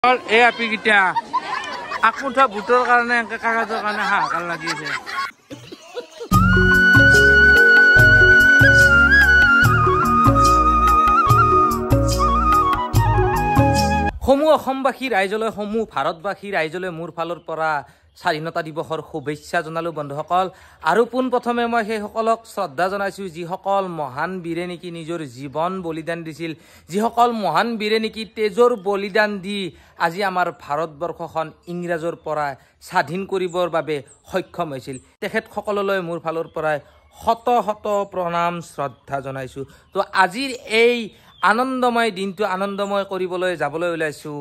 এই আপি কিটা আকমুঠা ভোটৰ কাৰণে কাগজৰ কাৰণে হাহাকাৰ লাগি আছে। সমূহ অসমবাসী ৰাইজলৈ সমূহ ভাৰতবাসী ৰাইজলৈ মোৰ ফালৰ পৰা স্বাধীনতা দিৱসৰ শুভেচ্ছা জনালো বন্ধুসকল। আৰু পোনপ্ৰথমে মই সেইসকলক শ্ৰদ্ধা জনাইছোঁ যিসকল মহান বীৰে নেকি নিজৰ জীৱন বলিদান দিছিল, যিসকল মহান বীৰে নেকি তেজৰ বলিদান দি আজি আমাৰ ভাৰতবৰ্ষখন ইংৰাজৰ পৰা স্বাধীন কৰিবৰ বাবে সক্ষম হৈছিল। তেখেতসকললৈ মোৰ ফালৰ পৰাই শত শত প্ৰণাম শ্ৰদ্ধা জনাইছোঁ। তো আজিৰ এই আনন্দময় দিনটো আনন্দময় কৰিবলৈ যাবলৈ ওলাইছোঁ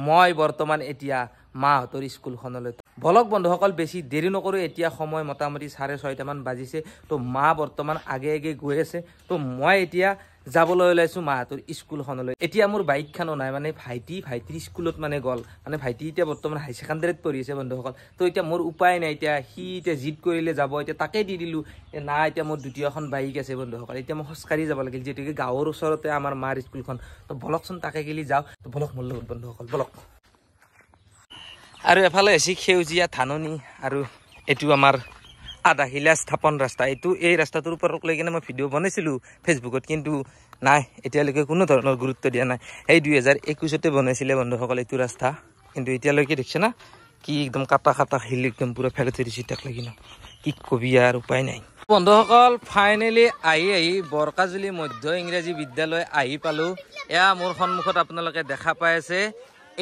মই বৰ্তমান এতিয়া মাহঁতৰ স্কুলখনলৈ। বলক বন্ধুসকল বেছি দেৰি নকৰোঁ, এতিয়া সময় মোটামুটি 6:30মান বাজিছে। তো মা বৰ্তমান আগে আগে গৈ আছে। তো মই এতিয়া যাবলৈ ওলাইছোঁ মাহঁতৰ স্কুলখনলৈ। এতিয়া মোৰ বাইকখনো নাই, মানে ভাইটিৰ স্কুলত মানে গ'ল, মানে ভাইটি এতিয়া বৰ্তমান হাই ছেকেণ্ডাৰীত পঢ়ি আছে বন্ধুসকল। তো এতিয়া মোৰ উপায় নাই, এতিয়া সি এতিয়া জিদ কৰিলে যাব, এতিয়া তাকে দি দিলোঁ। নাই এতিয়া মোৰ দ্বিতীয়খন বাইক আছে বন্ধুসকল, এতিয়া মই খোজকাঢ়ি যাব লাগিল যিহেতুকে গাঁৱৰ ওচৰতে আমাৰ মাৰ স্কুলখন। তো বলকচোন তাকে গেলি যাওঁ। তো বলক মোৰ লগত বন্ধুসকল বলক। আৰু এফালে আছে সেউজীয়া ধাননি আৰু এইটো আমাৰ আধাশিলা স্থাপন ৰাস্তা। এই ৰাস্তাটোৰ ওপৰত লৈ কিনে মই ভিডিঅ' বনাইছিলোঁ ফেচবুকত, কিন্তু নাই এতিয়ালৈকে কোনো ধৰণৰ গুৰুত্ব দিয়া নাই। এই 2021 বনাইছিলে বন্ধুসকল এইটো ৰাস্তা, কিন্তু এতিয়ালৈকে দেখিছে না কি একদম কাটা শিল একদম পুৰা ফেলে থৈ দিছে তাক লাগি ন, কি কবি আৰু উপায় নাই। বন্ধুসকল ফাইনেলি আহি বৰকাজুলি মধ্য ইংৰাজী বিদ্যালয় আহি পালোঁ। এয়া মোৰ সন্মুখত আপোনালোকে দেখা পাই আছে,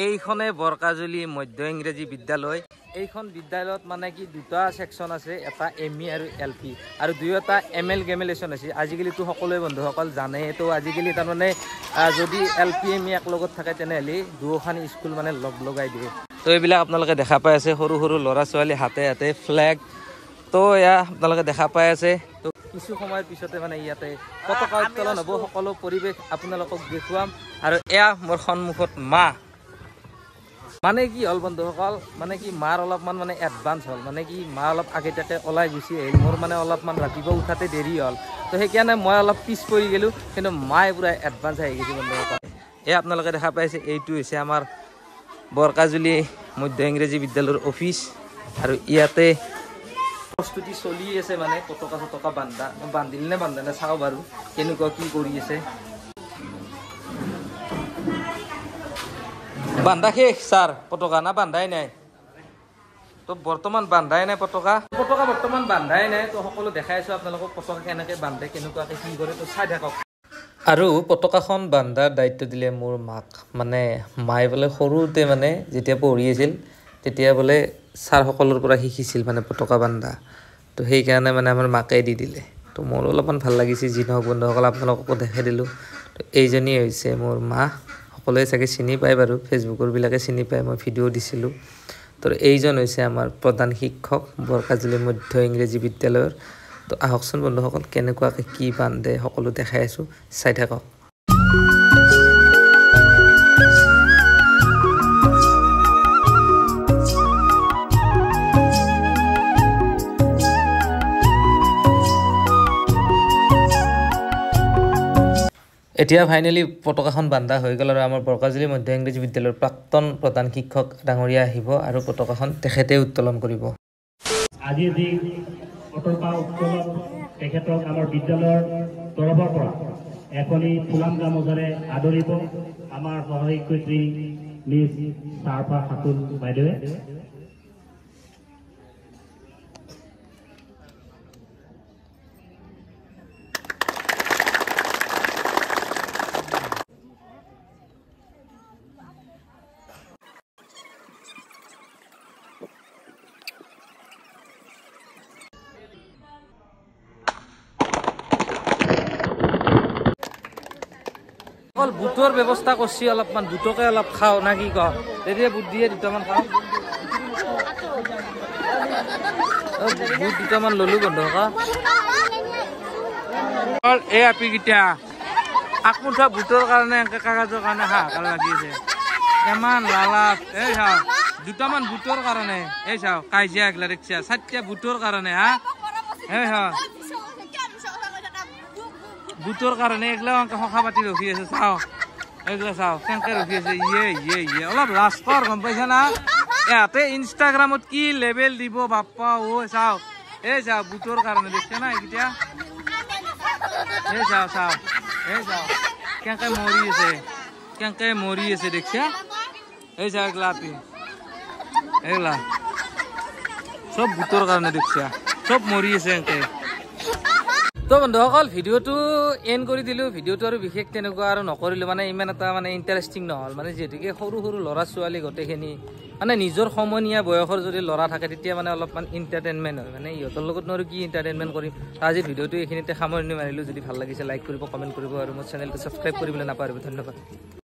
এইখনে বৰকাজুলি মধ্য ইংৰাজী বিদ্যালয়। এইখন বিদ্যালয়ত মানে কি দুটা ছেকশ্যন আছে, এটা ME আৰু LP, আৰু দুয়োটা এমেলগেমেলেশ্যন আছে। আজিকালিতো সকলোৱে বন্ধুসকল জানে। তো আজিকালি তাৰমানে যদি LP ME একলগত থাকে তেনেহ'লে দুয়োখন স্কুল মানে লগ লগাই দিয়ে। তো এইবিলাক আপোনালোকে দেখা পাই আছে, সৰু সৰু ল'ৰা ছোৱালী হাতে হাতে ফ্লেগ। তো এয়া আপোনালোকে দেখা পাই আছে। তো কিছু সময়ৰ পিছতে মানে ইয়াতে পতাকা উত্তোলন হ'ব, সকলো পৰিৱেশ আপোনালোকক দেখুৱাম। আৰু এয়া মোৰ সন্মুখত মা। মানে কি হ'ল বন্ধুসকল, মানে কি মাৰ অলপমান মানে এডভান্স হ'ল, মানে কি মা অলপ আগতীয়াকৈ ওলাই গুচি আহিল। মোৰ মানে অলপমান ৰাতিপুৱা উঠাতে দেৰি হ'ল, তো সেইকাৰণে মই অলপ পিছ পৰি গ'লোঁ, কিন্তু মায়ে পুৰা এডভান্স আহি গৈছে বন্ধুসকল। এই আপোনালোকে দেখা পাইছে এইটো হৈছে আমাৰ বৰকাজুলি মধ্য ইংৰাজী বিদ্যালয়ৰ অফিচ, আৰু ইয়াতে প্ৰস্তুতি চলি আছে, মানে পতাকা বান্ধিল নে বান্ধা নে চাওঁ বাৰু কেনেকুৱা কি কৰি আছে। বান্ধা শেষ ছাৰ পতাকা, না বান্ধাই নাই? তো বৰ্তমান বান্ধাই নাই পতাকা বৰ্তমান বান্ধাই নাই। তো সকলো দেখাই আছোঁ আপোনালোকক পতাকা কেনেকৈ বান্ধে, কেনেকুৱাকৈ কি কৰে, তো চাই থাকক। আৰু পতাকাখন বান্ধাৰ দায়িত্ব দিলে মোৰ মাক। মানে মায়ে বোলে সৰুতে মানে যেতিয়া পঢ়ি আছিল তেতিয়া বোলে ছাৰসকলৰ পৰা শিকিছিল মানে পতাকা বান্ধা। তো সেইকাৰণে মানে আমাৰ মাকে দি দিলে। তো মোৰ অলপমান ভাল লাগিছে, যি নহওক বন্ধুসকল আপোনালোককো দেখাই দিলোঁ। তো এইজনী হৈছে মোৰ মা, সকলোৱে চাগে চিনি পায় বাৰু, ফেচবুকৰবিলাকে চিনি পায়, মই ভিডিঅ' দিছিলোঁ। তো এইজন হৈছে আমাৰ প্ৰধান শিক্ষক বৰকাজুলি মধ্য ইংৰাজী বিদ্যালয়ৰ। তো আহকচোন বন্ধুসকল কেনেকুৱাকৈ কি বান্ধে সকলো দেখাই আছোঁ, চাই থাকক। এতিয়া ফাইনেলি পতাকাখন বান্ধা হৈ গ'ল, আৰু আমাৰ বৰকাজুলি মধ্য ইংৰাজী বিদ্যালয়ৰ প্ৰাক্তন প্ৰধান শিক্ষক ডাঙৰীয়া আহিব আৰু পতাকাখন তেখেতে উত্তোলন কৰিব। আজি যি পতাকা উত্তোলন তেখেতক আমাৰ বিদ্যালয়ৰ তৰফৰ পৰা এখনি ফুলাম গামোচাৰে আদৰিব আমাৰ সহশিক্ষয়িত্ৰী মিছ চাৰফা খাতুন বাইদেৱে। অকল বুটৰ ব্যৱস্থা কৰিছে, অলপমান বুটকে অলপ খাওঁ না কি কওঁ, তেতিয়া বুট দিয়ে দুটামান খাওঁ। বুট দুটামান ল'লোঁ বন্ধুসকল। এই আপি কিটা আকমুঠা বুটৰ কাৰণে কাগজৰ কাৰণে হাহাকাৰ লাগি আছে, ইমান লালাপ। এই চাওঁ দুটামান বুটৰ কাৰণে, এই চাওঁ কাজিয়া এগলা দেখিছা, 4টা বুটৰ কাৰণে হা। এই চাওঁ বুটৰ কাৰণে এইগিলা সখা পাতি ৰখি আছে, চাওঁ এইগুলা চাও কেনেকে ৰখি আছে ইয়ে অলপ লাজ কৰ গম পাইছা না ইয়াতে ইনষ্টাগ্ৰামত কি লেবেল দিব বাপ্পা ও চাও এই চাও বুটৰ কাৰণে দেখছে না এইকেইটা এই চাও কেনেকে মৰি আছে দেখছে এই চাও এইগলা সব বুটৰ কাৰণে দেখছা সব মৰি আছে এনেকে তো বন্ধুসকল ভিডিঅ'টো এণ্ড কৰি দিলোঁ ভিডিঅ'টো আৰু বিশেষ তেনেকুৱা আৰু নকৰিলোঁ মানে ইমান এটা মানে ইণ্টাৰেষ্টিং নহ'ল মানে যিহেতুকে সৰু ল'ৰা ছোৱালী গোটেইখিনি মানে নিজৰ সমনীয়া বয়সৰ যদি ল'ৰা থাকে তেতিয়া মানে অলপমান এণ্টাৰটেইনমেণ্ট হয় মানে ইহঁতৰ লগত আৰু কি এণ্টাৰটেইনমেণ্ট কৰিম আজি ভিডিঅ'টো এইখিনিতে সামৰণি মাৰিলোঁ যদি ভাল লাগিছে লাইক কৰিব কমেণ্ট কৰিব আৰু মোৰ চেনেলটো ছাবস্ক্ৰাইব কৰিবলৈ নাপাহৰিব ধন্যবাদ